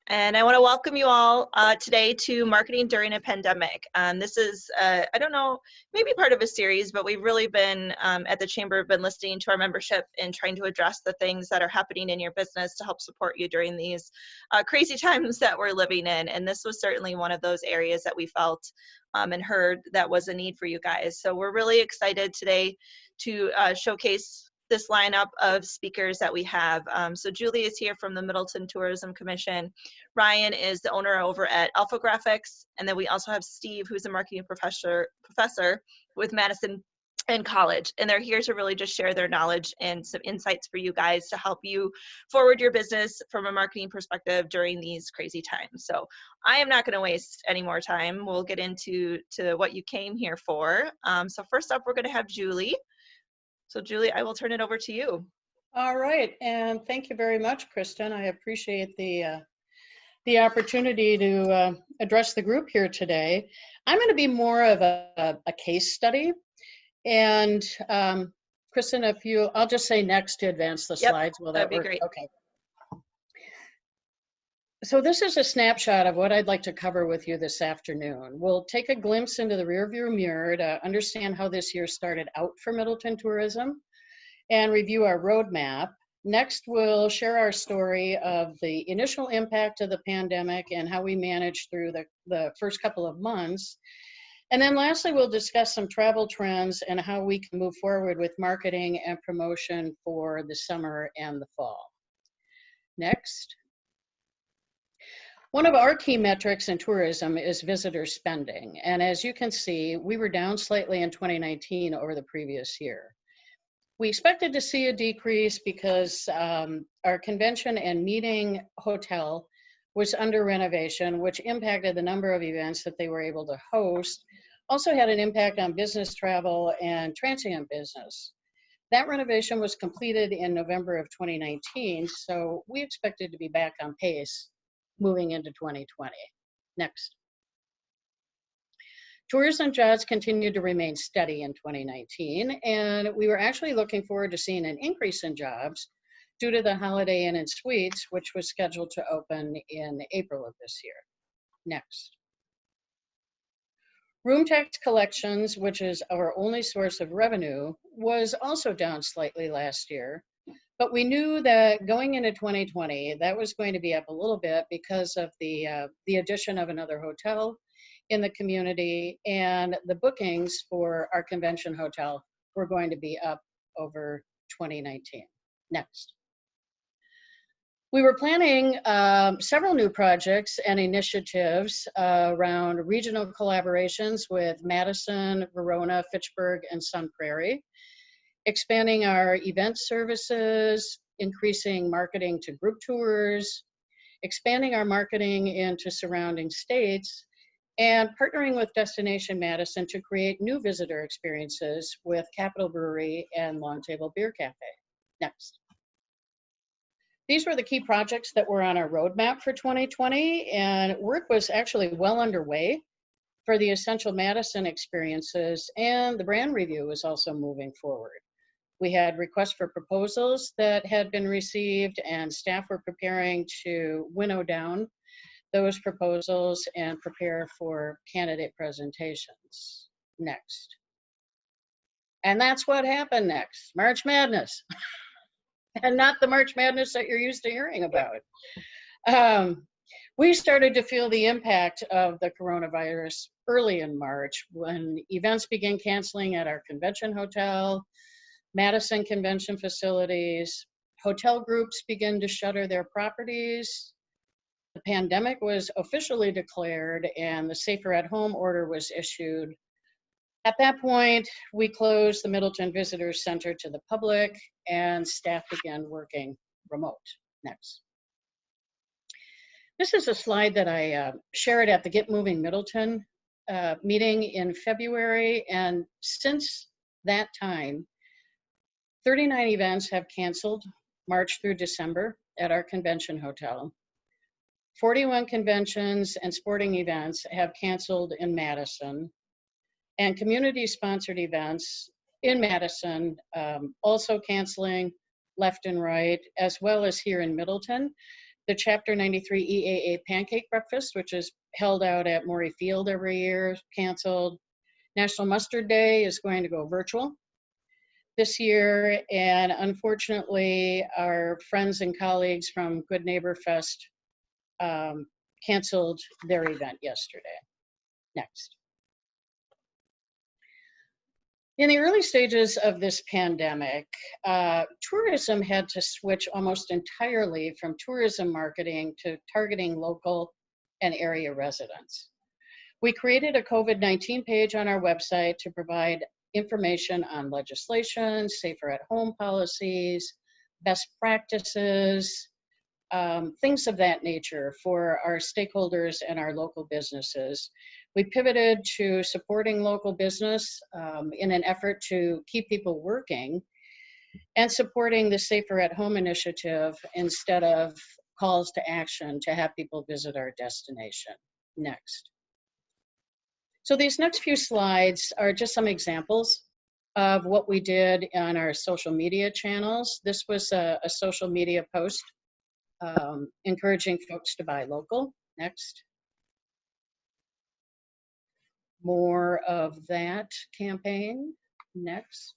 And I want to welcome you all today to Marketing During a Pandemic. This is, I don't know, maybe part of a series, but we've really been at the Chamber, been listening to our membership and trying to address the things that are happening in your business to help support you during these crazy times that we're living in. And this was certainly one of those areas that we felt and heard that was a need for you guys. So we're really excited today to showcase this lineup of speakers that we have. So Julie is here from the Middleton Tourism Commission. Ryan is the owner over at Alpha Graphics. And then we also have Steve, who's a marketing professor with Madison and College. And they're here to really just share their knowledge and some insights for you guys to help you forward your business from a marketing perspective during these crazy times. So I am not going to waste any more time. We'll get into what you came here for. So first up, we're going to have Julie. So Julie, I will turn it over to you. All right, and thank you very much, Kristen. I appreciate the opportunity to address the group here today. I'm going to be more of a case study, and Kristen, I'll just say next to advance the slides. Will that that'd be great. Okay. So this is a snapshot of what I'd like to cover with you this afternoon. We'll take a glimpse into the rearview mirror to understand how this year started out for Middleton Tourism and review our roadmap. Next, we'll share our story of the initial impact of the pandemic and how we managed through the first couple of months. And then lastly, we'll discuss some travel trends and how we can move forward with marketing and promotion for the summer and the fall. Next. One of our key metrics in tourism is visitor spending. And as you can see, we were down slightly in 2019 over the previous year. We expected to see a decrease because our convention and meeting hotel was under renovation, which impacted the number of events that they were able to host. Also had an impact on business travel and transient business. That renovation was completed in November of 2019, so we expected to be back on pace moving into 2020. Next. Tourism jobs continued to remain steady in 2019, and we were actually looking forward to seeing an increase in jobs due to the Holiday Inn and Suites, which was scheduled to open in April of this year. Next. Room tax collections, which is our only source of revenue, was also down slightly last year. But we knew that going into 2020, that was going to be up a little bit because of the addition of another hotel in the community, and the bookings for our convention hotel were going to be up over 2019. Next. We were planning several new projects and initiatives around regional collaborations with Madison, Verona, Fitchburg, and Sun Prairie, expanding our event services, increasing marketing to group tours, expanding our marketing into surrounding states, and partnering with Destination Madison to create new visitor experiences with Capitol Brewery and Long Table Beer Cafe. Next. These were the key projects that were on our roadmap for 2020, and work was actually well underway for the Essential Madison experiences, and the brand review was also moving forward. We had requests for proposals that had been received, and staff were preparing to winnow down those proposals and prepare for candidate presentations. Next. And that's what happened next, March Madness. And not the March Madness that you're used to hearing about. We started to feel the impact of the coronavirus early in March when events began canceling at our convention hotel, Madison convention facilities, hotel groups began to shutter their properties. The pandemic was officially declared and the Safer at Home order was issued. At that point, we closed the Middleton Visitor Center to the public and staff began working remote. Next. This is a slide that I shared at the Get Moving Middleton meeting in February, and since that time, 39 events have canceled March through December at our convention hotel. 41 conventions and sporting events have canceled in Madison, and community-sponsored events in Madison also canceling left and right, as well as here in Middleton. The Chapter 93 EAA Pancake Breakfast, which is held out at Maury Field every year, canceled. National Mustard Day is going to go virtual this year, and unfortunately, our friends and colleagues from Good Neighbor Fest canceled their event yesterday. Next. In the early stages of this pandemic, tourism had to switch almost entirely from tourism marketing to targeting local and area residents. We created a COVID-19 page on our website to provide information on legislation, safer at home policies, best practices, things of that nature for our stakeholders and our local businesses. We pivoted to supporting local business in an effort to keep people working and supporting the Safer at Home initiative instead of calls to action to have people visit our destination. Next. So these next few slides are just some examples of what we did on our social media channels. This was a social media post encouraging folks to buy local. Next. More of that campaign. Next.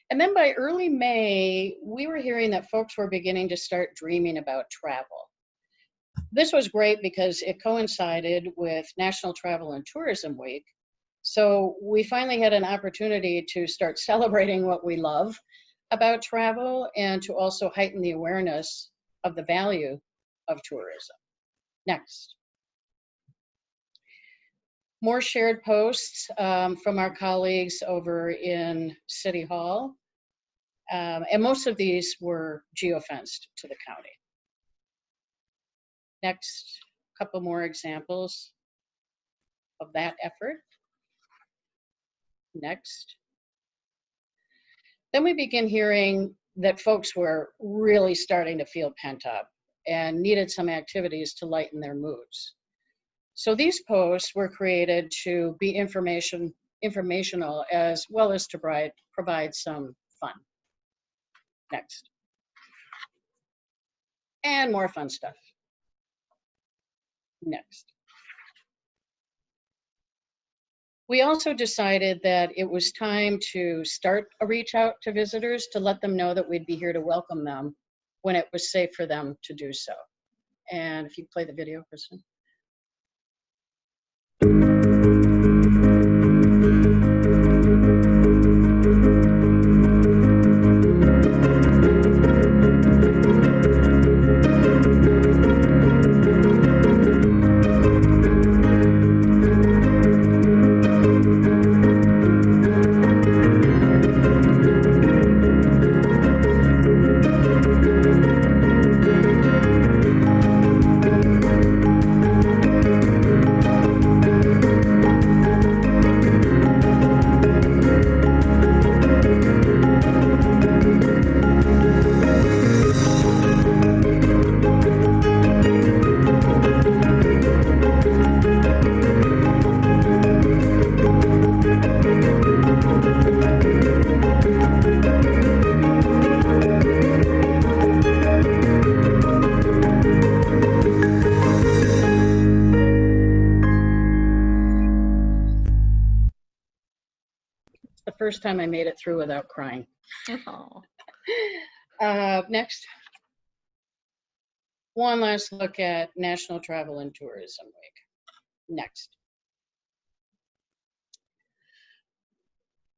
And then by early May, we were hearing that folks were beginning to start dreaming about travel. This was great because it coincided with National Travel and Tourism Week. So we finally had an opportunity to start celebrating what we love about travel and to also heighten the awareness of the value of tourism. Next. More shared posts from our colleagues over in City Hall. And most of these were geofenced to the county. Next, a couple more examples of that effort. Next. Then we begin hearing that folks were really starting to feel pent up and needed some activities to lighten their moods. So these posts were created to be informational as well as to provide some fun. Next. And more fun stuff. Next. We also decided that it was time to start a reach out to visitors to let them know that we'd be here to welcome them when it was safe for them to do so. And if you play the video, Kristen. First time I made it through without crying. Oh. Next. One last look at National Travel and Tourism Week. Next.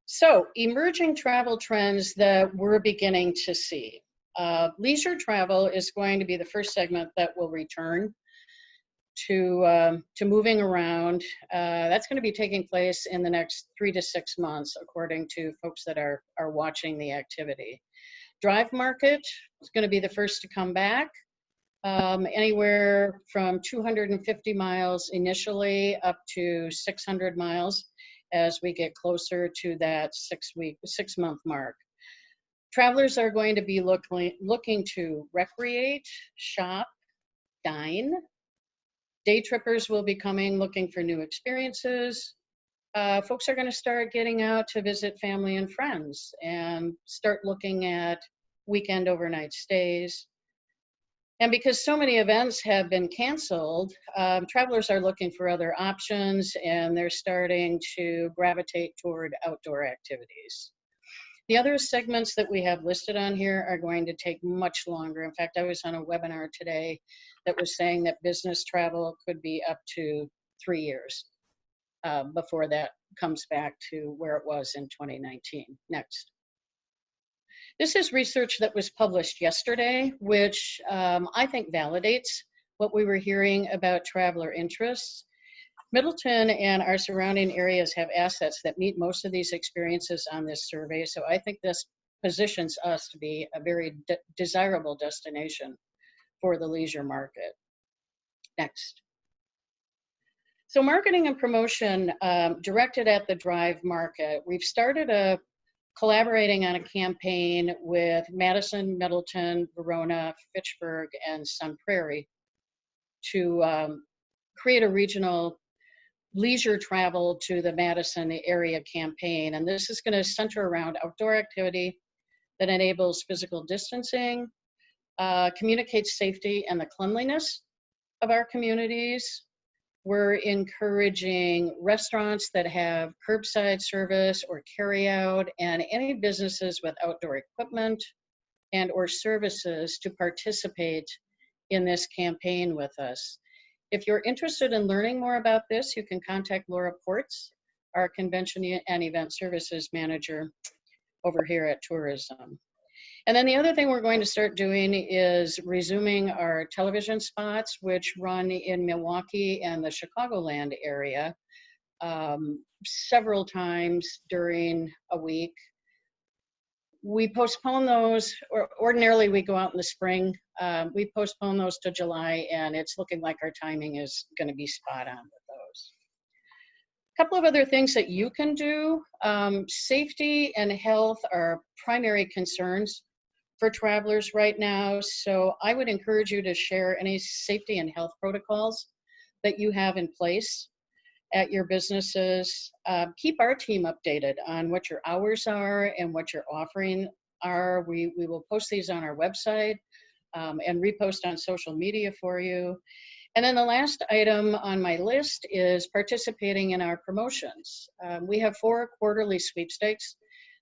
So, emerging travel trends that we're beginning to see. Leisure travel is going to be the first segment that will return to moving around. That's going to be taking place in the next 3 to 6 months, according to folks that are watching the activity. Drive market is going to be the first to come back, anywhere from 250 miles initially up to 600 miles as we get closer to that 6-month mark. Travelers are going to be looking to recreate, shop, dine. Day trippers will be coming looking for new experiences. Folks are going to start getting out to visit family and friends and start looking at weekend overnight stays. And because so many events have been canceled, travelers are looking for other options and they're starting to gravitate toward outdoor activities. The other segments that we have listed on here are going to take much longer. In fact, I was on a webinar today that was saying that business travel could be up to 3 years before that comes back to where it was in 2019. Next. This is research that was published yesterday, which I think validates what we were hearing about traveler interests. Middleton and our surrounding areas have assets that meet most of these experiences on this survey, so I think this positions us to be a very desirable destination for the leisure market. Next. So marketing and promotion directed at the drive market. We've started collaborating on a campaign with Madison, Middleton, Verona, Fitchburg, and Sun Prairie to create a regional leisure travel to the Madison area campaign. And this is going to center around outdoor activity that enables physical distancing, communicates safety and the cleanliness of our communities. We're encouraging restaurants that have curbside service or carry out and any businesses with outdoor equipment and or services to participate in this campaign with us. If you're interested in learning more about this, you can contact Laura Ports, our Convention and Event Services Manager over here at Tourism. And then the other thing we're going to start doing is resuming our television spots, which run in Milwaukee and the Chicagoland area several times during a week. We postpone those, or ordinarily we go out in the spring. We postpone those to July, and it's looking like our timing is going to be spot on with those. A couple of other things that you can do. Safety and health are primary concerns for travelers right now. So I would encourage you to share any safety and health protocols that you have in place at your businesses. Keep our team updated on what your hours are and what your offering are. We will post these on our website and repost on social media for you. And then the last item on my list is participating in our promotions. We have 4 quarterly sweepstakes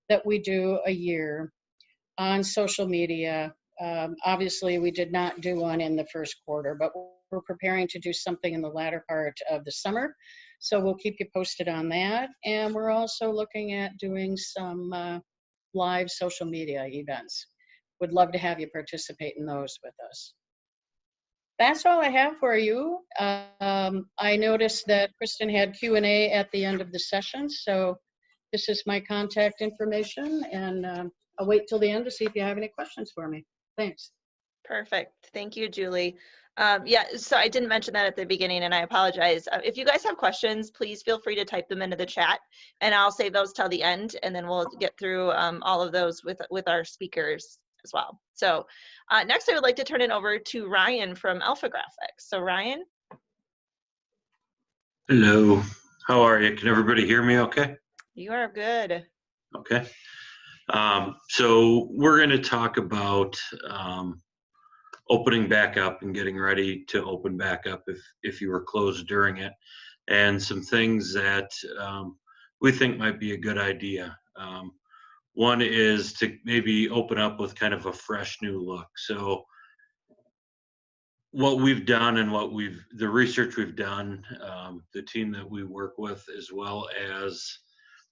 that we do a year on social media. Obviously, we did not do one in the first quarter, but we're preparing to do something in the latter part of the summer. So we'll keep you posted on that. And we're also looking at doing some live social media events. Would love to have you participate in those with us. That's all I have for you. I noticed that Kristen had Q&A at the end of the session. So this is my contact information, and I'll wait till the end to see if you have any questions for me. Thanks. Perfect. Thank you, Julie. Yeah, so I didn't mention that at the beginning, and I apologize. If you guys have questions, please feel free to type them into the chat, and I'll save those till the end, and then we'll get through all of those with our speakers as well. So next, I would like to turn it over to Ryan from Alpha Graphics. So Ryan. Hello. How are you? Can everybody hear me okay? You are good. Okay. So we're going to talk about opening back up and getting ready to open back up if you were closed during it, and some things that we think might be a good idea. One is to maybe open up with kind of a fresh new look. So what we've done and the research we've done, the team that we work with, as well as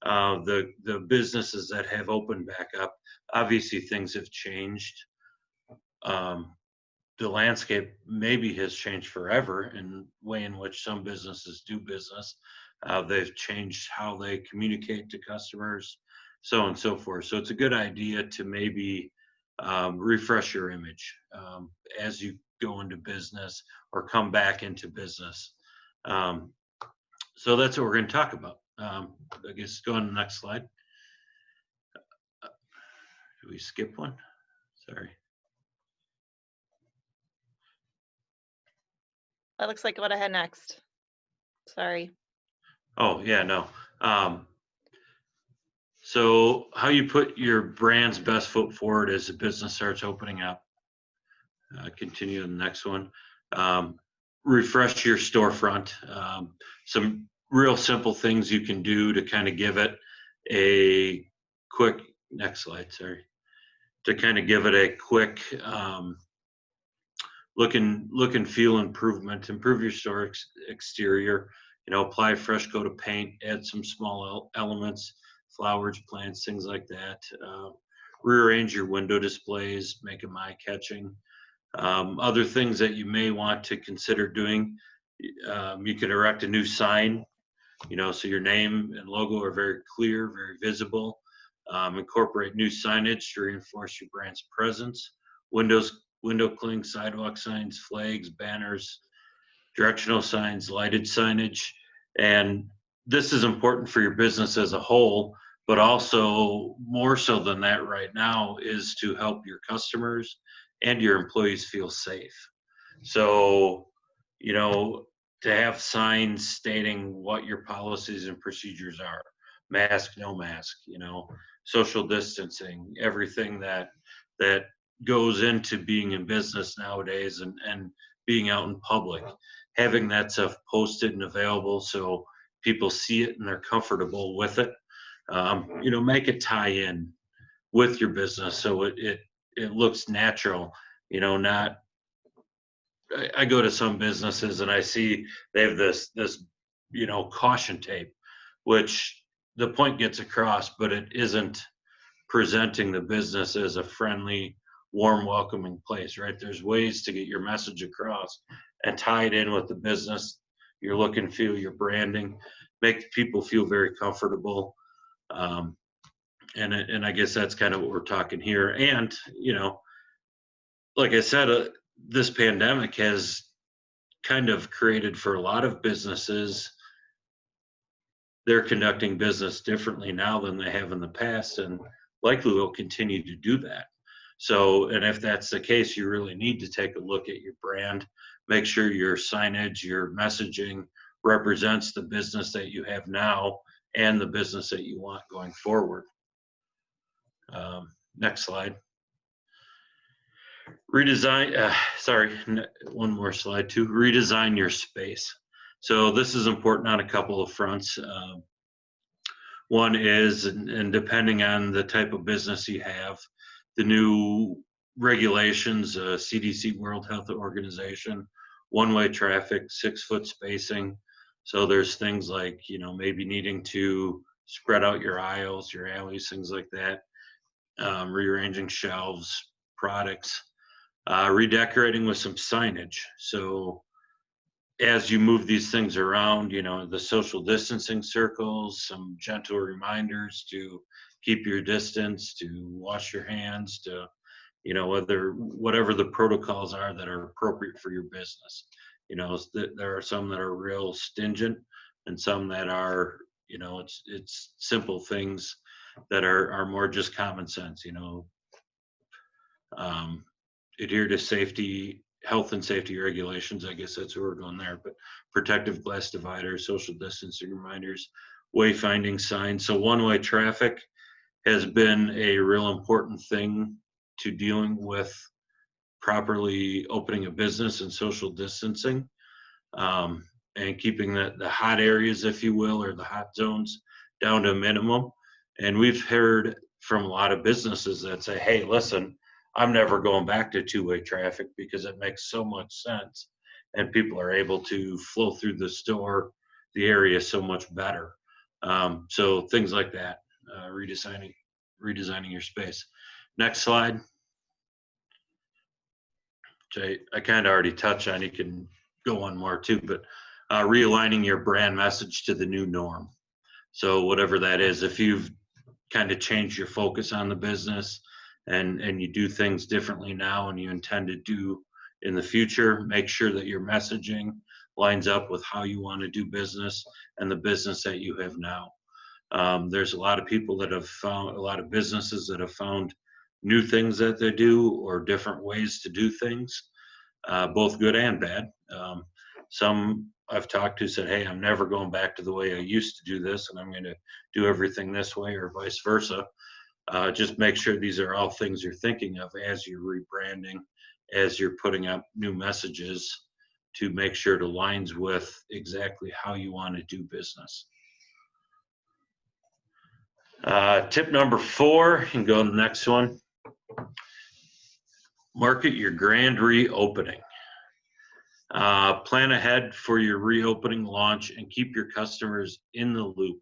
the businesses that have opened back up, obviously things have changed. The landscape maybe has changed forever in the way in which some businesses do business. They've changed how they communicate to customers, so on and so forth. So it's a good idea to maybe refresh your image as you go into business or come back into business. So that's what we're going to talk about. I guess go on to the next slide. Did we skip one? Sorry. That looks like what I had next. Sorry. Oh, yeah, no. So how you put your brand's best foot forward as a business starts opening up. Continue to the next one. Refresh your storefront. Some real simple things you can do to kind of give it a quick, next slide, sorry, to kind of give it a quick look and feel improvement. Improve your store exterior. Apply a fresh coat of paint, add some small elements, flowers, plants, things like that. Rearrange your window displays, make them eye-catching. Other things that you may want to consider doing, you could erect a new sign, so your name and logo are very clear, very visible. Incorporate new signage to reinforce your brand's presence. Window cling, sidewalk signs, flags, banners, directional signs, lighted signage. And this is important for your business as a whole, but also more so than that right now is to help your customers and your employees feel safe. So, to have signs stating what your policies and procedures are, mask, no mask, social distancing, everything that goes into being in business nowadays and being out in public, having that stuff posted and available so people see it and they're comfortable with it. Make it tie in with your business so it looks natural. Not. I go to some businesses and I see they have this caution tape, which the point gets across, but it isn't presenting the business as a friendly, warm, welcoming place, right? There's ways to get your message across and tie it in with the business, your look and feel, your branding, make people feel very comfortable. And I guess that's kind of what we're talking here. And, like I said, this pandemic has kind of created for a lot of businesses, they're conducting business differently now than they have in the past, and likely will continue to do that. So, and if that's the case, you really need to take a look at your brand, make sure your signage, your messaging represents the business that you have now and the business that you want going forward. Next slide. Redesign, one more slide too. Redesign your space. So this is important on a couple of fronts. One is, and depending on the type of business you have, the new regulations, CDC, World Health Organization, one-way traffic, 6-foot spacing. So there's things like, maybe needing to spread out your aisles, your alleys, things like that. Rearranging shelves, products, redecorating with some signage. So as you move these things around, the social distancing circles, some gentle reminders to keep your distance, to wash your hands, to, whatever the protocols are that are appropriate for your business. There are some that are real stingent and some that are, it's simple things that are more just common sense, adhere to safety, health and safety regulations. I guess that's where we're going there, but protective glass dividers, social distancing reminders, wayfinding signs. So one-way traffic has been a real important thing to dealing with properly opening a business and social distancing, and keeping the hot areas, if you will, or the hot zones down to a minimum. And we've heard from a lot of businesses that say, hey, listen, I'm never going back to two-way traffic because it makes so much sense. And people are able to flow through the store, the area so much better. So things like that, redesigning your space. Next slide. Which I kind of already touched on, you can go on more too, but realigning your brand message to the new norm. So whatever that is, if you've kind of changed your focus on the business and you do things differently now and you intend to do in the future, make sure that your messaging lines up with how you want to do business and the business that you have now. There's a lot of people that have found, a lot of businesses that have found new things that they do or different ways to do things, both good and bad. Some I've talked to said, hey, I'm never going back to the way I used to do this and I'm going to do everything this way, or vice versa. Just make sure these are all things you're thinking of as you're rebranding as you're putting up new messages to make sure it aligns with exactly how you want to do business. Tip number 4, and go to the next one. Market your grand reopening. Plan ahead for your reopening launch and keep your customers in the loop.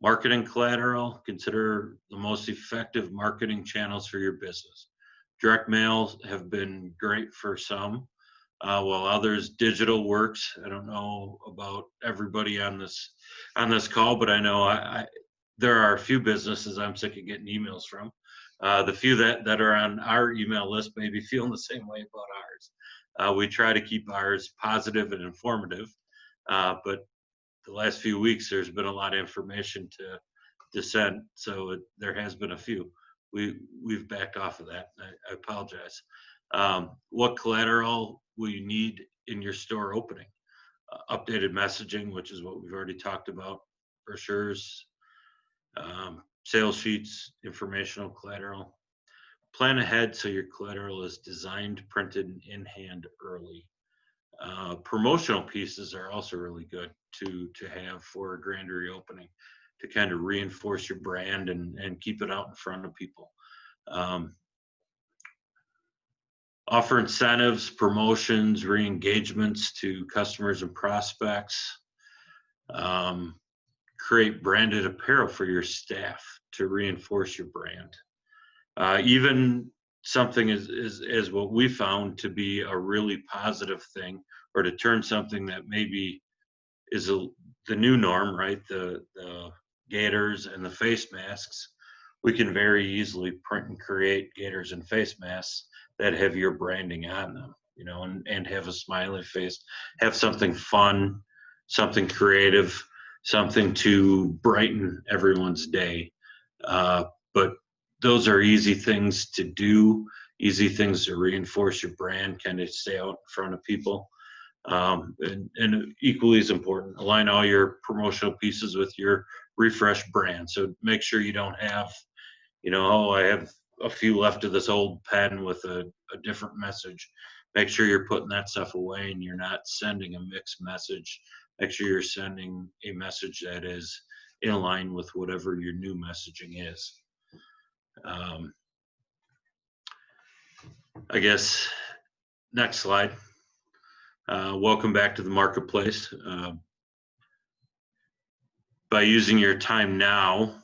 Marketing collateral, consider the most effective marketing channels for your business. Direct mails have been great for some, while others, digital works. I don't know about everybody on this call, but I know there are a few businesses I'm sick of getting emails from. The few that are on our email list may be feeling the same way about ours. We try to keep ours positive and informative, but the last few weeks there's been a lot of information to send, so there has been a few. We've backed off of that. I apologize. What collateral will you need in your store opening? Updated messaging, which is what we've already talked about, brochures, sales sheets, informational collateral. Plan ahead so your collateral is designed, printed, and in hand early. Promotional pieces are also really good to have for a grand reopening, to kind of reinforce your brand and keep it out in front of people. Offer incentives, promotions, re-engagements to customers and prospects. Create branded apparel for your staff to reinforce your brand. Even something is what we found to be a really positive thing, or to turn something that maybe is the new norm, right? The gaiters and the face masks. We can very easily print and create gaiters and face masks that have your branding on them, and have a smiley face, have something fun, something creative, something to brighten everyone's day. But those are easy things to do, easy things to reinforce your brand, kind of stay out in front of people. And equally as important, align all your promotional pieces with your refreshed brand. So make sure you don't have, I have a few left of this old pen with a different message. Make sure you're putting that stuff away and you're not sending a mixed message. Make sure you're sending a message that is in line with whatever your new messaging is. I guess next slide. Welcome back to the marketplace. By using your time now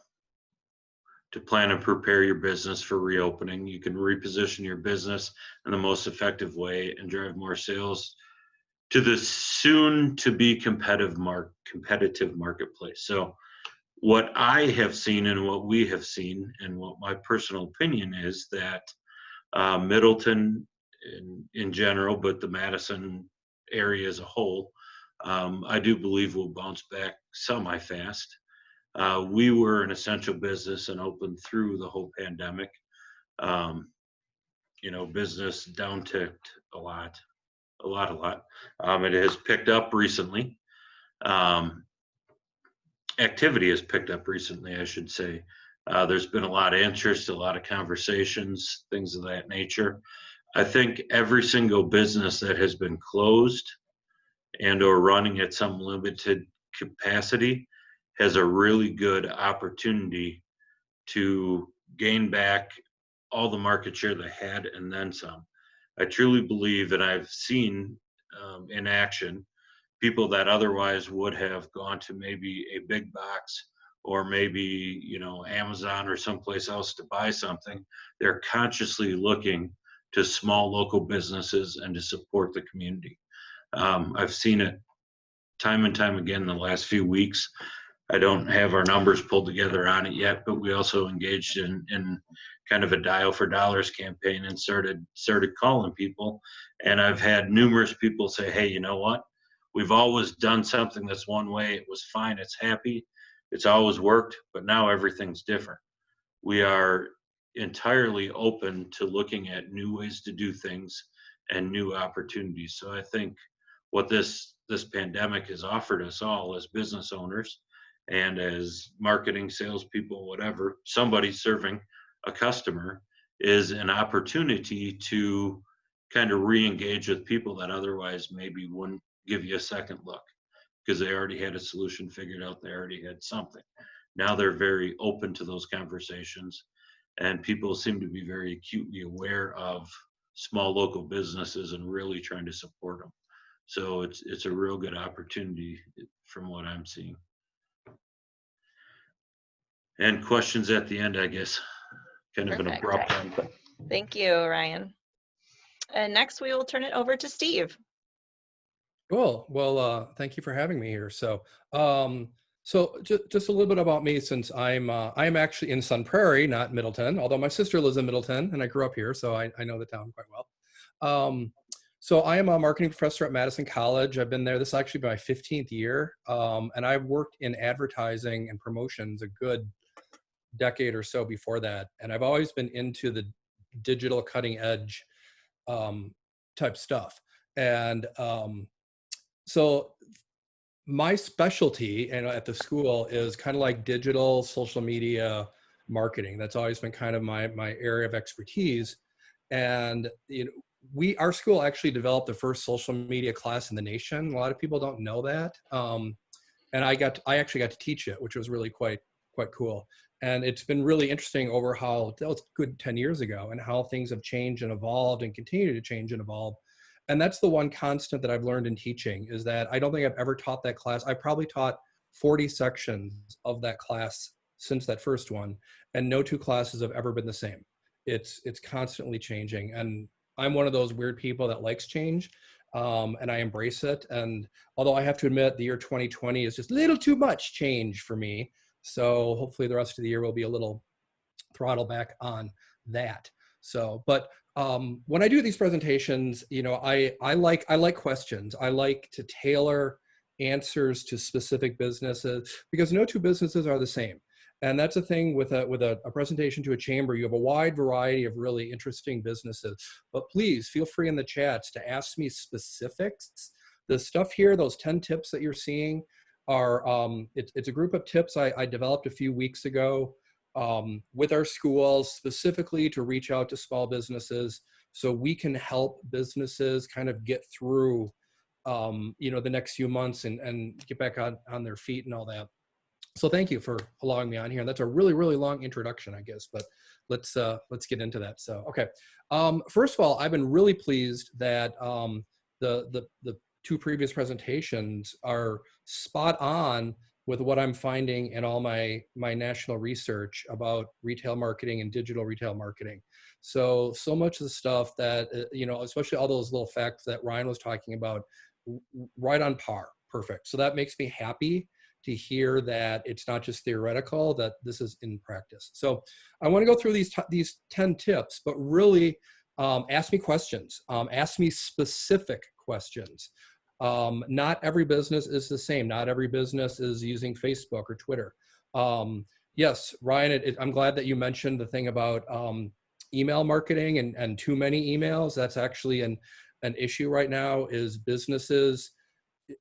to plan and prepare your business for reopening, you can reposition your business in the most effective way and drive more sales to the soon to be competitive marketplace. So what I have seen and what we have seen, and what my personal opinion is, that Middleton in general, but the Madison area as a whole, I do believe will bounce back semi-fast. We were an essential business and opened through the whole pandemic. Business downticked a lot. It has picked up recently. Activity has picked up recently, I should say. There's been a lot of interest, a lot of conversations, things of that nature. I think every single business that has been closed and or running at some limited capacity has a really good opportunity to gain back all the market share they had and then some. I truly believe, and I've seen in action, people that otherwise would have gone to maybe a big box or maybe Amazon or someplace else to buy something, they're consciously looking to small local businesses and to support the community. I've seen it time and time again in the last few weeks. I don't have our numbers pulled together on it yet, but we also engaged in kind of a dial for dollars campaign and started calling people. And I've had numerous people say, hey, you know what? We've always done something that's one way. It was fine. It's happy. It's always worked, but now everything's different. We are entirely open to looking at new ways to do things and new opportunities. So I think what this pandemic has offered us all as business owners and as marketing, salespeople, whatever, somebody serving a customer, is an opportunity to kind of re-engage with people that otherwise maybe wouldn't give you a second look because they already had a solution figured out. They already had something. Now they're very open to those conversations, and people seem to be very acutely aware of small local businesses and really trying to support them. So it's a real good opportunity from what I'm seeing. And questions at the end, I guess. Kind of an Perfect. abrupt end. Thank you, Ryan. And next we will turn it over to Steve. Cool. Well, thank you for having me here. So just a little bit about me, since I'm actually in Sun Prairie, not Middleton, although my sister lives in Middleton and I grew up here, so I know the town quite well. So I am a marketing professor at Madison College. I've been there. This is actually my 15th year, and I've worked in advertising and promotions a good decade or so before that. And I've always been into the digital cutting edge type stuff. And so my specialty at the school is kind of like digital social media marketing. That's always been kind of my area of expertise. And our school actually developed the first social media class in the nation. A lot of people don't know that. And I actually got to teach it, which was really quite cool. And it's been really interesting over how, that was a good 10 years ago, and how things have changed and evolved and continue to change and evolve. And that's the one constant that I've learned in teaching, is that I don't think I've ever taught that class. I probably taught 40 sections of that class since that first one, and no two classes have ever been the same. It's constantly changing. And I'm one of those weird people that likes change, and I embrace it. And although I have to admit, the year 2020 is just a little too much change for me. So hopefully the rest of the year will be a little throttle back on that. So, but when I do these presentations, I like questions. I like to tailor answers to specific businesses, because no two businesses are the same. And that's the thing with a presentation to a chamber. You have a wide variety of really interesting businesses, but please feel free in the chats to ask me specifics. The stuff here, those 10 tips that you're seeing, are it's a group of tips I developed a few weeks ago with our schools, specifically to reach out to small businesses so we can help businesses kind of get through the next few months and get back on their feet and all that. So thank you for allowing me on here. And that's a really, really long introduction, I guess, but let's get into that. So, okay. First of all, I've been really pleased that the two previous presentations are spot on with what I'm finding in all my national research about retail marketing and digital retail marketing. So much of the stuff that, especially all those little facts that Ryan was talking about, right on par, perfect. So that makes me happy to hear that it's not just theoretical, that this is in practice. So I want to go through these 10 tips, but really ask me questions, ask me specific questions. Not every business is the same. Not every business is using Facebook or Twitter. Yes, Ryan, I'm glad that you mentioned the thing about email marketing and too many emails. That's actually an issue right now, is businesses,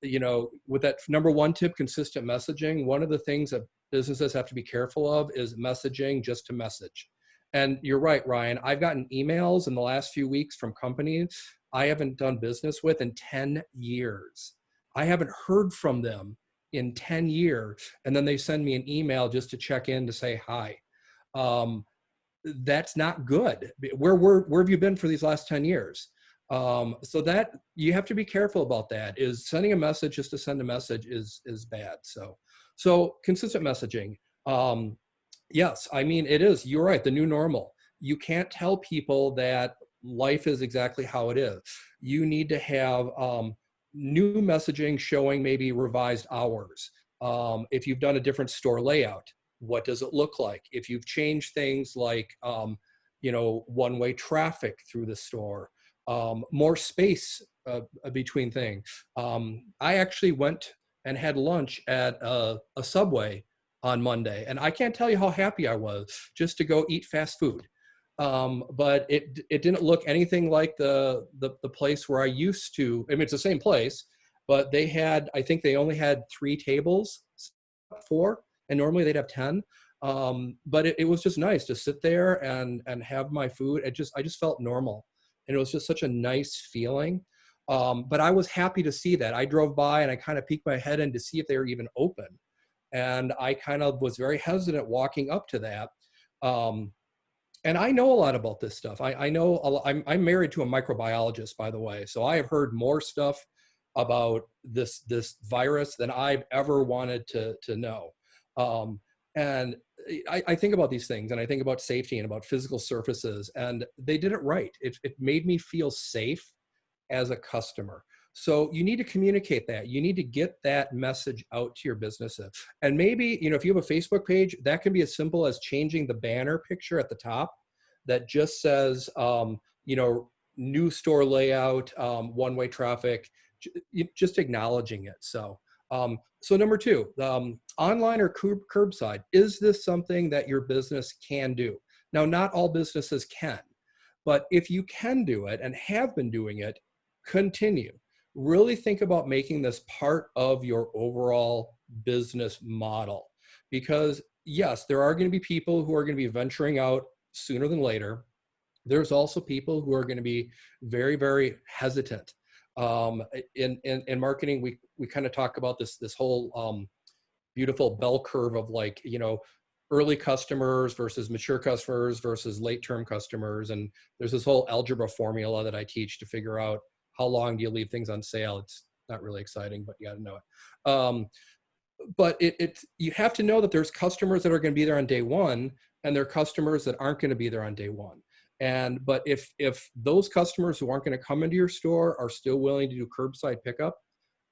with that number one tip, consistent messaging. One of the things that businesses have to be careful of is messaging just to message. And you're right, Ryan, I've gotten emails in the last few weeks from companies I haven't done business with in 10 years. I haven't heard from them in 10 years. And then they send me an email just to check in to say hi. That's not good. Where have you been for these last 10 years? So that you have to be careful about that. Is sending a message just to send a message is bad. So consistent messaging. Yes, I mean, it is. You're right. The new normal. You can't tell people that life is exactly how it is. You need to have new messaging showing maybe revised hours. If you've done a different store layout, what does it look like? If you've changed things like, one-way traffic through the store, more space between things. I actually went and had lunch at a Subway on Monday, and I can't tell you how happy I was just to go eat fast food. But it didn't look anything like the place where I used to. I mean, it's the same place, but I think they only had 3 tables, 4, and normally they'd have 10. But it was just nice to sit there and have my food. I just felt normal. And it was just such a nice feeling. But I was happy to see that. I drove by and I kind of peeked my head in to see if they were even open. And I kind of was very hesitant walking up to that. And I know a lot about this stuff. I know a lot. I'm married to a microbiologist, by the way. So I have heard more stuff about this virus than I've ever wanted to know. And I think about these things, and I think about safety and about physical surfaces, and they did it right. It made me feel safe as a customer. So you need to communicate that. You need to get that message out to your businesses. And maybe, if you have a Facebook page, that can be as simple as changing the banner picture at the top that just says, new store layout, one-way traffic, just acknowledging it. So number two, online or curbside, is this something that your business can do? Now, not all businesses can, but if you can do it and have been doing it, continue. Really think about making this part of your overall business model, because yes, there are going to be people who are going to be venturing out sooner than later. There's also people who are going to be very, very hesitant. In marketing, we kind of talk about this whole beautiful bell curve of early customers versus mature customers versus late term customers. And there's this whole algebra formula that I teach to figure out how long do you leave things on sale. It's not really exciting, but you got to know it. But you have to know that there's customers that are going to be there on day one, and there are customers that aren't going to be there on day one. But if those customers who aren't going to come into your store are still willing to do curbside pickup,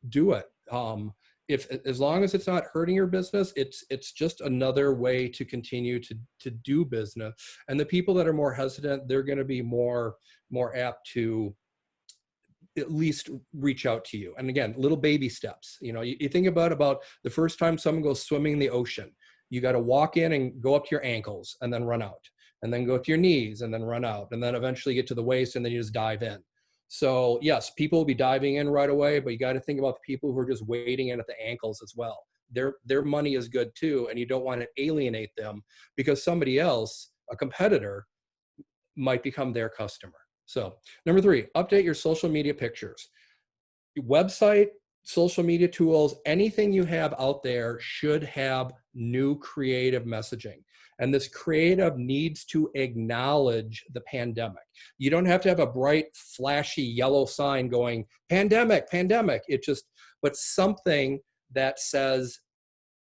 do it. As long as it's not hurting your business, it's just another way to continue to do business. And the people that are more hesitant, they're going to be more apt to at least reach out to you. And again, little baby steps. You think about the first time someone goes swimming in the ocean. You got to walk in and go up to your ankles and then run out, and then go to your knees and then run out, and then eventually get to the waist, and then you just dive in. So yes, people will be diving in right away, but you got to think about the people who are just wading in at the ankles as well. Their money is good too, and you don't want to alienate them because somebody else, a competitor, might become their customer. So number three, update your social media pictures. Your website, social media tools, anything you have out there should have new creative messaging. And this creative needs to acknowledge the pandemic. You don't have to have a bright, flashy yellow sign going, pandemic, pandemic. But something that says,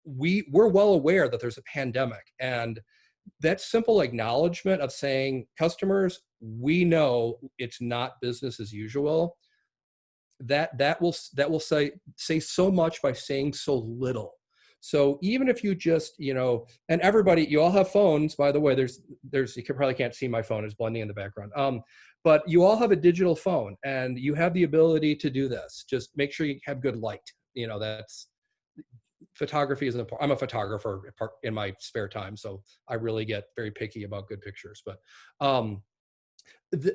we're well aware that there's a pandemic. And that simple acknowledgement of saying, customers, we know it's not business as usual, that will say so much by saying so little. So even if you just, and everybody, you all have phones, by the way, there's you probably can't see my phone, it's blending in the background. But you all have a digital phone and you have the ability to do this. Just make sure you have good light. That's photography is important. I'm a photographer in my spare time, so I really get very picky about good pictures, but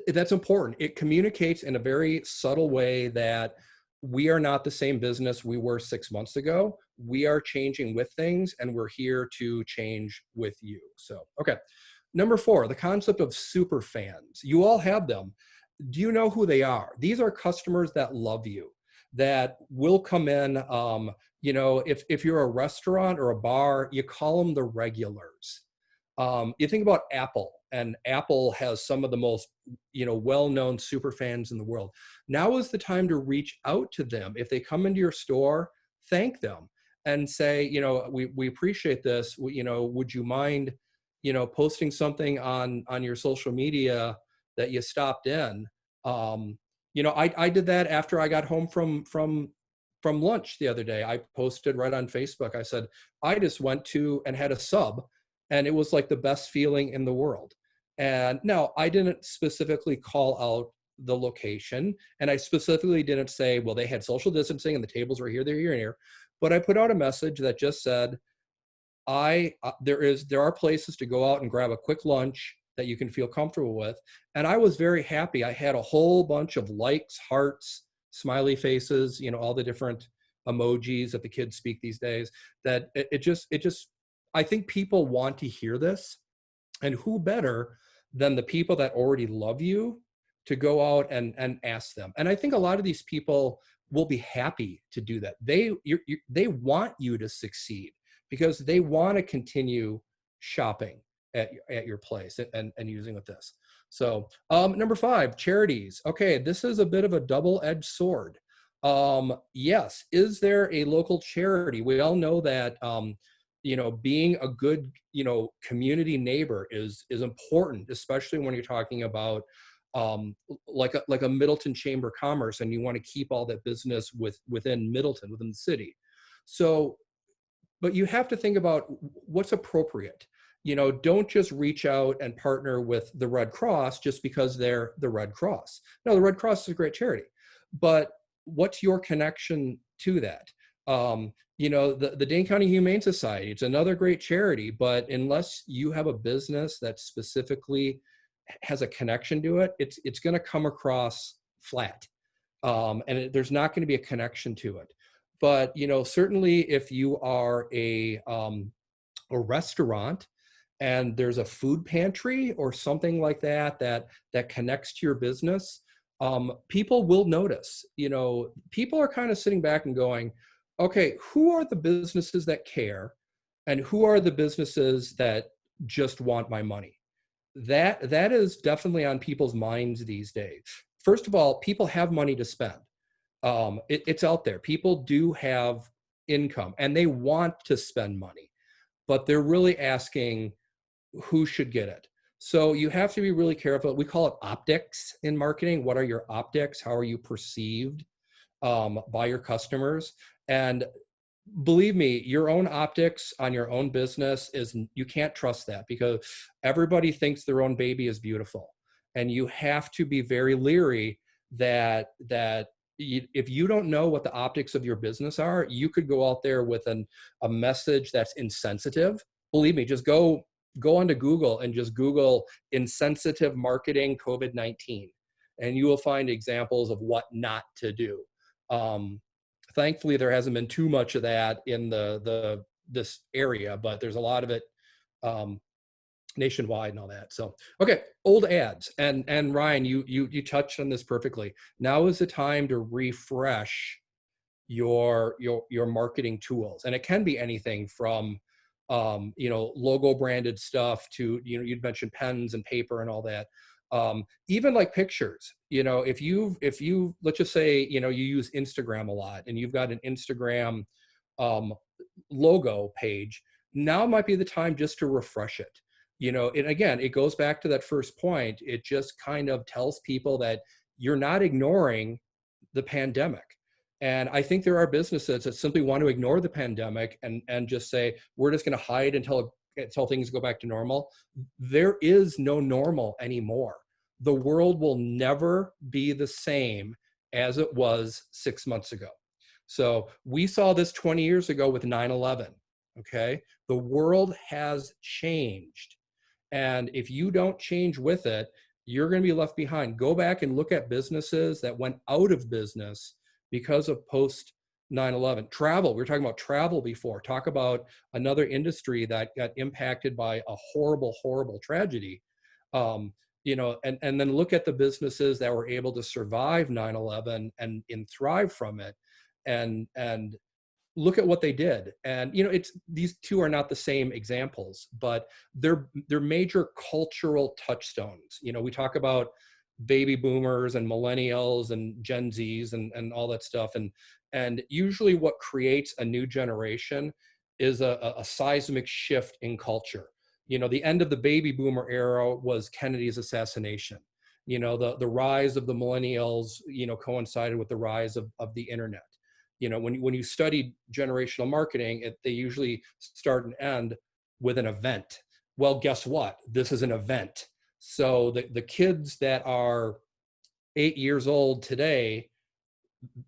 that's important. It communicates in a very subtle way that we are not the same business we were 6 months ago. We are changing with things, and we're here to change with you. So, okay. Number four, the concept of superfans. You all have them. Do you know who they are? These are customers that love you, that will come in. If you're a restaurant or a bar, you call them the regulars. You think about Apple, and Apple has some of the most, well-known super fans in the world. Now is the time to reach out to them. If they come into your store, thank them and say, we appreciate this. Would you mind, posting something on your social media that you stopped in? I did that after I got home from lunch the other day. I posted right on Facebook. I said, I just went to and had a sub, and it was like the best feeling in the world. And now I didn't specifically call out the location, and I specifically didn't say, well, they had social distancing and the tables were here, there, here, and here. But I put out a message that just said, there are places to go out and grab a quick lunch that you can feel comfortable with. And I was very happy. I had a whole bunch of likes, hearts, smiley faces, all the different emojis that the kids speak these days. That it just, I think people want to hear this. And who better than the people that already love you to go out and ask them. And I think a lot of these people will be happy to do that. They want you to succeed because they want to continue shopping at your place and using with this. So number 5, charities. Okay, this is a bit of a double-edged sword. Yes, is there a local charity? We all know that being a good community neighbor is important, especially when you're talking about like a Middleton Chamber of Commerce, and you want to keep all that business within Middleton, within the city. So, but you have to think about what's appropriate. Don't just reach out and partner with the Red Cross just because they're the Red Cross. No, the Red Cross is a great charity, but what's your connection to that? The Dane County Humane Society, it's another great charity, but unless you have a business that specifically has a connection to it, it's going to come across flat, and there's not going to be a connection to it. But certainly if you are a restaurant and there's a food pantry or something like that connects to your business, people will notice. People are kind of sitting back and going, okay, who are the businesses that care, and who are the businesses that just want my money? That is definitely on people's minds these days. First of all, people have money to spend. It's out there. People do have income and they want to spend money, but they're really asking who should get it. So you have to be really careful. We call it optics in marketing. What are your optics? How are you perceived by your customers? And believe me, your own optics on your own business you can't trust that, because everybody thinks their own baby is beautiful. And you have to be very leery that if you don't know what the optics of your business are, you could go out there with a message that's insensitive. Believe me, just go onto Google and just Google insensitive marketing COVID-19, and you will find examples of what not to do. Thankfully, there hasn't been too much of that in this area, but there's a lot of it nationwide and all that. So, okay, old ads. And Ryan, you touched on this perfectly. Now is the time to refresh your marketing tools. And it can be anything from logo branded stuff to, you'd mentioned pens and paper and all that. Even like pictures, if you let's just say, you use Instagram a lot and you've got an Instagram logo page, now might be the time just to refresh it. And again, it goes back to that first point. It just kind of tells people that you're not ignoring the pandemic. And I think there are businesses that simply want to ignore the pandemic and just say, we're just going to hide until things go back to normal. There is no normal anymore. The world will never be the same as it was 6 months ago. So we saw this 20 years ago with 9/11, okay? The world has changed. And if you don't change with it, you're going to be left behind. Go back and look at businesses that went out of business because of post 9/11. Travel, we were talking about travel before. Talk about another industry that got impacted by a horrible, horrible tragedy. And then look at the businesses that were able to survive 9/11 and thrive from it, and look at what they did. And these two are not the same examples, but they're major cultural touchstones. We talk about baby boomers and millennials and Gen Zs and all that stuff. And usually what creates a new generation is a seismic shift in culture. The end of the baby boomer era was Kennedy's assassination. The rise of the millennials, coincided with the rise of the internet. When you study generational marketing, they usually start and end with an event. Well, guess what? This is an event. So the kids that are 8 years old today,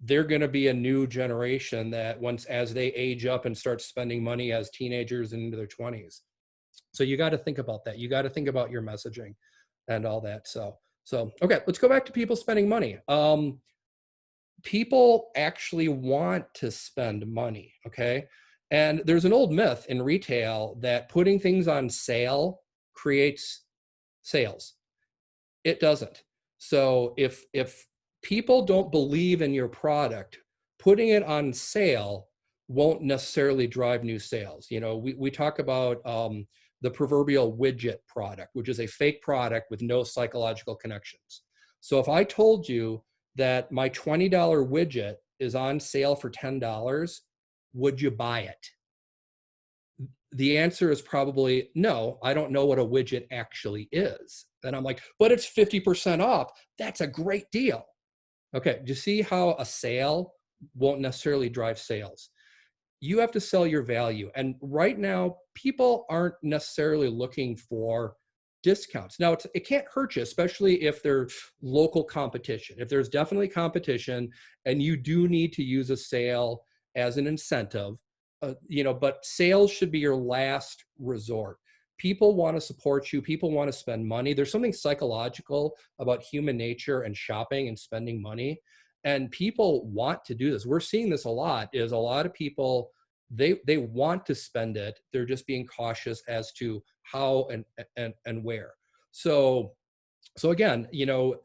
they're going to be a new generation that as they age up and start spending money as teenagers and into their 20s. So you got to think about that. You got to think about your messaging and all that. So okay, let's go back to people spending money. People actually want to spend money, okay? And there's an old myth in retail that putting things on sale creates sales. It doesn't. So if people don't believe in your product, putting it on sale won't necessarily drive new sales. You know, we talk about the proverbial widget product, which is a fake product with no psychological connections. So if I told you that my $20 widget is on sale for $10, would you buy it? The answer is probably no. I don't know what a widget actually is. And I'm like, but it's 50% off. That's a great deal. Okay, do you see how a sale won't necessarily drive sales? You have to sell your value. And right now, people aren't necessarily looking for discounts. Now, it can't hurt you, especially if there's local competition. If there's definitely competition and you do need to use a sale as an incentive, you know, but sales should be your last resort. People want to support you. People want to spend money. There's something psychological about human nature and shopping and spending money. And people want to do this. We're seeing this a lot, is a lot of people, they want to spend it. They're just being cautious as to how and where. So again, you know,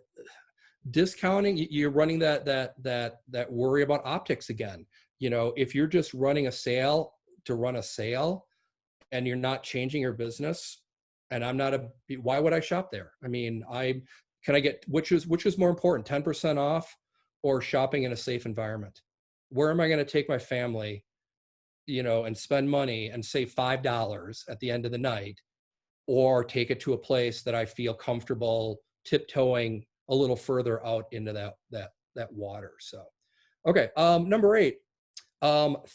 discounting, you're running that worry about optics again. You know, if you're just running a sale to run a sale and you're not changing your business, and why would I shop there? I mean, can I get, which is more important, 10% off or shopping in a safe environment? Where am I going to take my family, you know, and spend money and save $5 at the end of the night, or take it to a place that I feel comfortable tiptoeing a little further out into that water? So, okay. Number 8,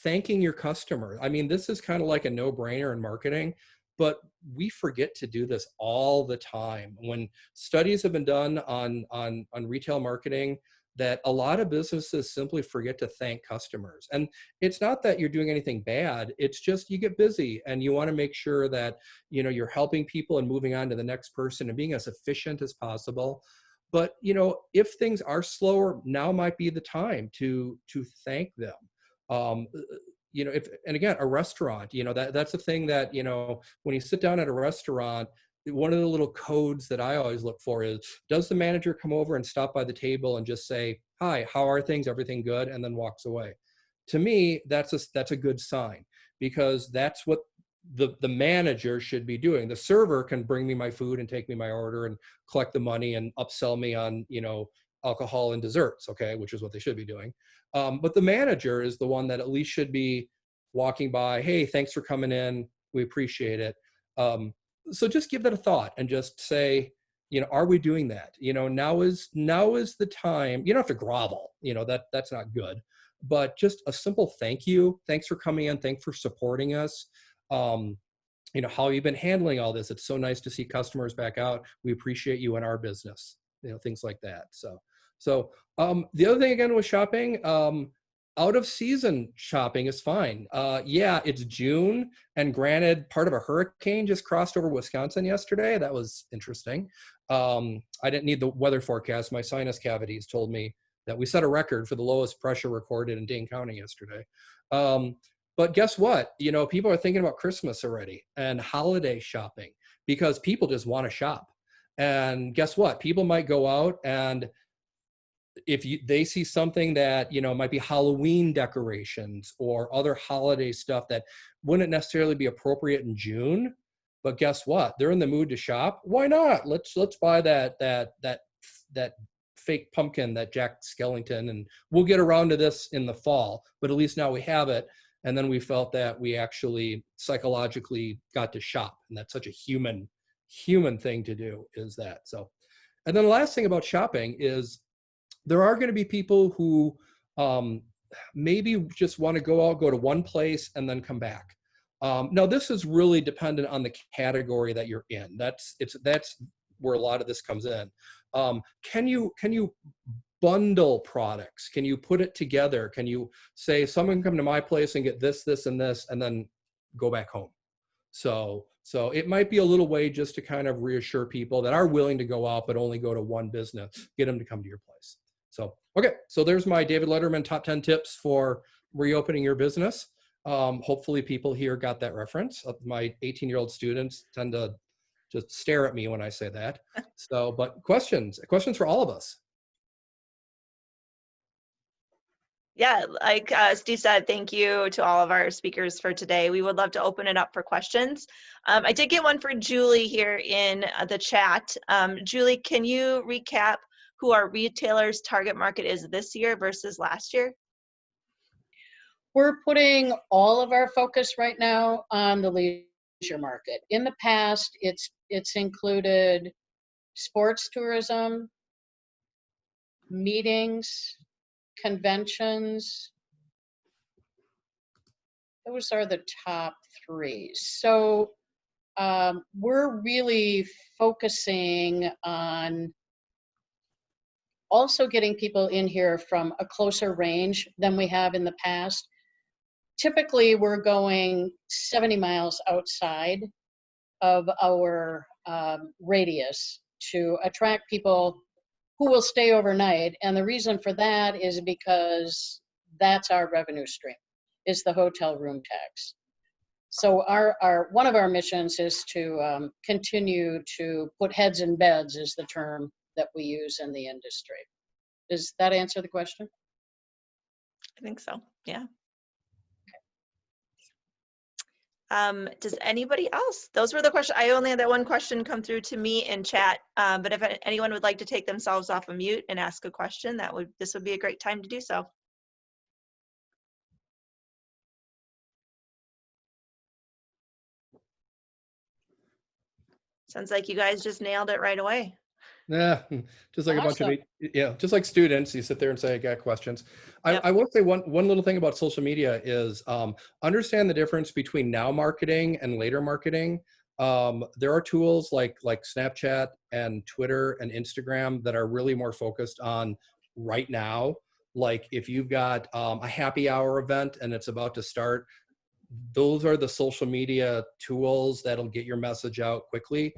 thanking your customer. I mean, this is kind of like a no-brainer in marketing, but we forget to do this all the time. When studies have been done on retail marketing, that a lot of businesses simply forget to thank customers. And it's not that you're doing anything bad. It's just you get busy and you want to make sure that, you know, you're helping people and moving on to the next person and being as efficient as possible. But, you know, if things are slower, now might be the time to thank them. You know, and again, a restaurant, you know, that's a thing that, you know, when you sit down at a restaurant, one of the little codes that I always look for is, does the manager come over and stop by the table and just say, hi, how are things? Everything good? And then walks away. To me, that's a good sign, because that's what the manager should be doing. The server can bring me my food and take me my order and collect the money and upsell me on, you know, alcohol and desserts, okay, which is what they should be doing. But the manager is the one that at least should be walking by, hey, thanks for coming in, we appreciate it. So just give that a thought and just say, you know, are we doing that? You know, now is the time. You don't have to grovel, you know, that's not good, but just a simple thank you. Thanks for coming in. Thanks for supporting us. You know, how you've been handling all this. It's so nice to see customers back out. We appreciate you in our business, you know, things like that. So the other thing again with shopping, out of season shopping is fine. Yeah, it's June, and granted, part of a hurricane just crossed over Wisconsin yesterday. That was interesting. I didn't need the weather forecast. My sinus cavities told me that we set a record for the lowest pressure recorded in Dane County yesterday. But guess what? You know, people are thinking about Christmas already and holiday shopping because people just want to shop. And guess what? People might go out, and if they see something that, you know, might be Halloween decorations or other holiday stuff that wouldn't necessarily be appropriate in June, but guess what? They're in the mood to shop. Why not? Let's buy that fake pumpkin that Jack Skellington, and we'll get around to this in the fall, but at least now we have it. And then we felt that we actually psychologically got to shop, and that's such a human thing to do, is that. So, and then the last thing about shopping is there are going to be people who maybe just want to go to one place and then come back. Now, this is really dependent on the category that you're in. That's where a lot of this comes in. Can you bundle products? Can you put it together? Can you say, someone can come to my place and get this, this, and this, and then go back home? So it might be a little way just to kind of reassure people that are willing to go out but only go to one business, get them to come to your place. So, okay, so there's my David Letterman top 10 tips for reopening your business. Hopefully people here got that reference. My 18-year-old students tend to just stare at me when I say that. So, but questions for all of us. Yeah, like Steve said, thank you to all of our speakers for today. We would love to open it up for questions. I did get one for Julie here in the chat. Julie, can you recap who our retailers' target market is this year versus last year? We're putting all of our focus right now on the leisure market. In the past, it's included sports tourism, meetings, conventions. Those are the top three. So we're really focusing on also getting people in here from a closer range than we have in the past. Typically, we're going 70 miles outside of our radius to attract people who will stay overnight. And the reason for that is because that's our revenue stream, is the hotel room tax. So one of our missions is to continue to put heads in beds, is the term that we use in the industry. Does that answer the question? I think so, yeah. Does anybody else? Those were the questions. I only had that one question come through to me in chat, but if anyone would like to take themselves off of mute and ask a question, this would be a great time to do so. Sounds like you guys just nailed it right away. Yeah, just like Awesome. a bunch of, just like students, you sit there and say, I got questions. Yep. I will say one little thing about social media is understand the difference between now marketing and later marketing. There are tools like Snapchat and Twitter and Instagram that are really more focused on right now. Like if you've got a happy hour event and it's about to start, those are the social media tools that'll get your message out quickly,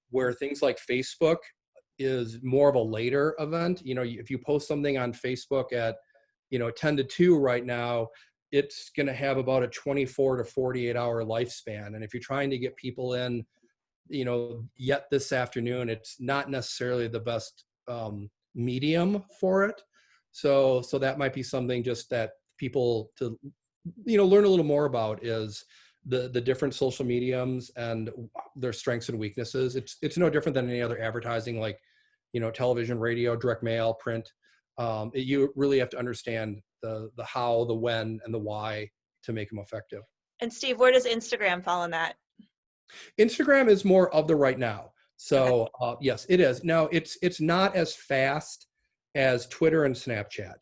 where things like Facebook is more of a later event. If you post something on Facebook at 10 to 2 right now, it's going to have about a 24 to 48 hour lifespan. And if you're trying to get people in yet this afternoon, it's not necessarily the best medium for it. So that might be something just that people to learn a little more about, is the different social mediums and their strengths and weaknesses. It's no different than any other advertising, like television, radio, direct mail, print. You really have to understand the how, the when, and the why to make them effective. And Steve, where does Instagram fall in that? Instagram is more of the right now. So yes, it is. Now it's not as fast as Twitter and Snapchat.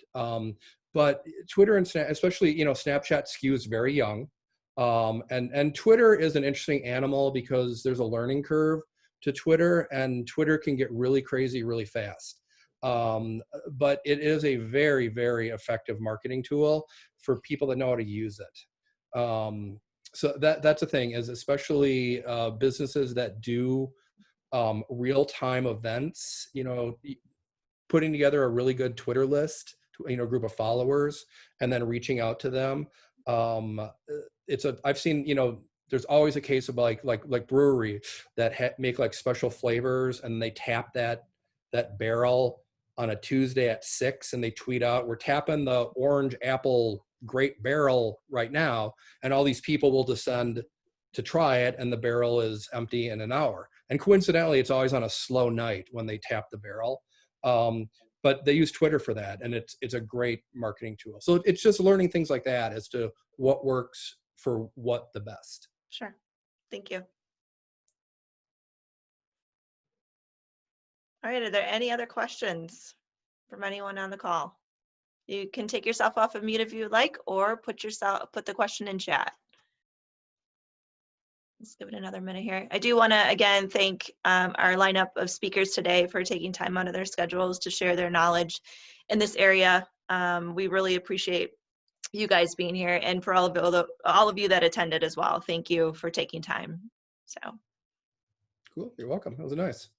But Twitter and Snapchat, especially, Snapchat skews very young. And Twitter is an interesting animal because there's a learning curve to Twitter, and Twitter can get really crazy really fast. But it is a very, very effective marketing tool for people that know how to use it. So that's the thing, is especially businesses that do real-time events, putting together a really good Twitter list, group of followers, and then reaching out to them. I've seen, there's always a case of like brewery that make like special flavors, and they tap that barrel on a Tuesday at 6, and they tweet out, we're tapping the orange apple grape barrel right now, and all these people will descend to try it, and the barrel is empty in an hour. And coincidentally, it's always on a slow night when they tap the barrel. But they use Twitter for that, and it's a great marketing tool. So it's just learning things like that as to what works for what the best. Sure. Thank you. All right, are there any other questions from anyone on the call? You can take yourself off of mute if you would like, or put the question in chat. Let's give it another minute here. I do want to again thank our lineup of speakers today for taking time out of their schedules to share their knowledge in this area. We really appreciate you guys being here, and for all of you that attended as well. Thank you for taking time. So cool. You're welcome. That was nice.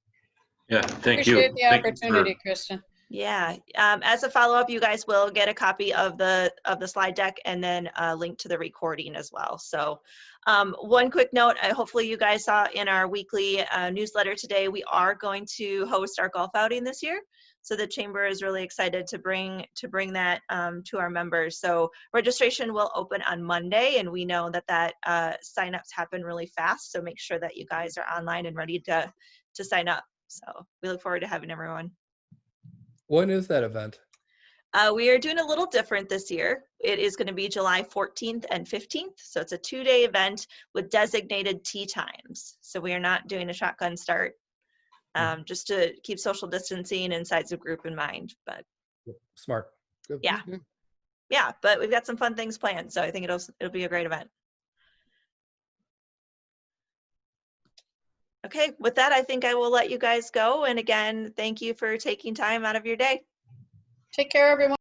Yeah, thank you. Appreciate the opportunity, Kristen. Yeah. As a follow-up, you guys will get a copy of the slide deck and then a link to the recording as well. So one quick note, hopefully you guys saw in our weekly newsletter today, we are going to host our golf outing this year. So the chamber is really excited to bring that to our members. So registration will open on Monday, and we know that signups happen really fast. So make sure that you guys are online and ready to sign up. So we look forward to having everyone. When is that event? We are doing a little different this year. It is going to be July 14th and 15th. So it's a 2-day event with designated tee times. So we are not doing a shotgun start, just to keep social distancing and size of group in mind. But Smart. Good. yeah, yeah. But we've got some fun things planned. So I think it'll be a great event. Okay, with that, I think I will let you guys go. And again, thank you for taking time out of your day. Take care, everyone.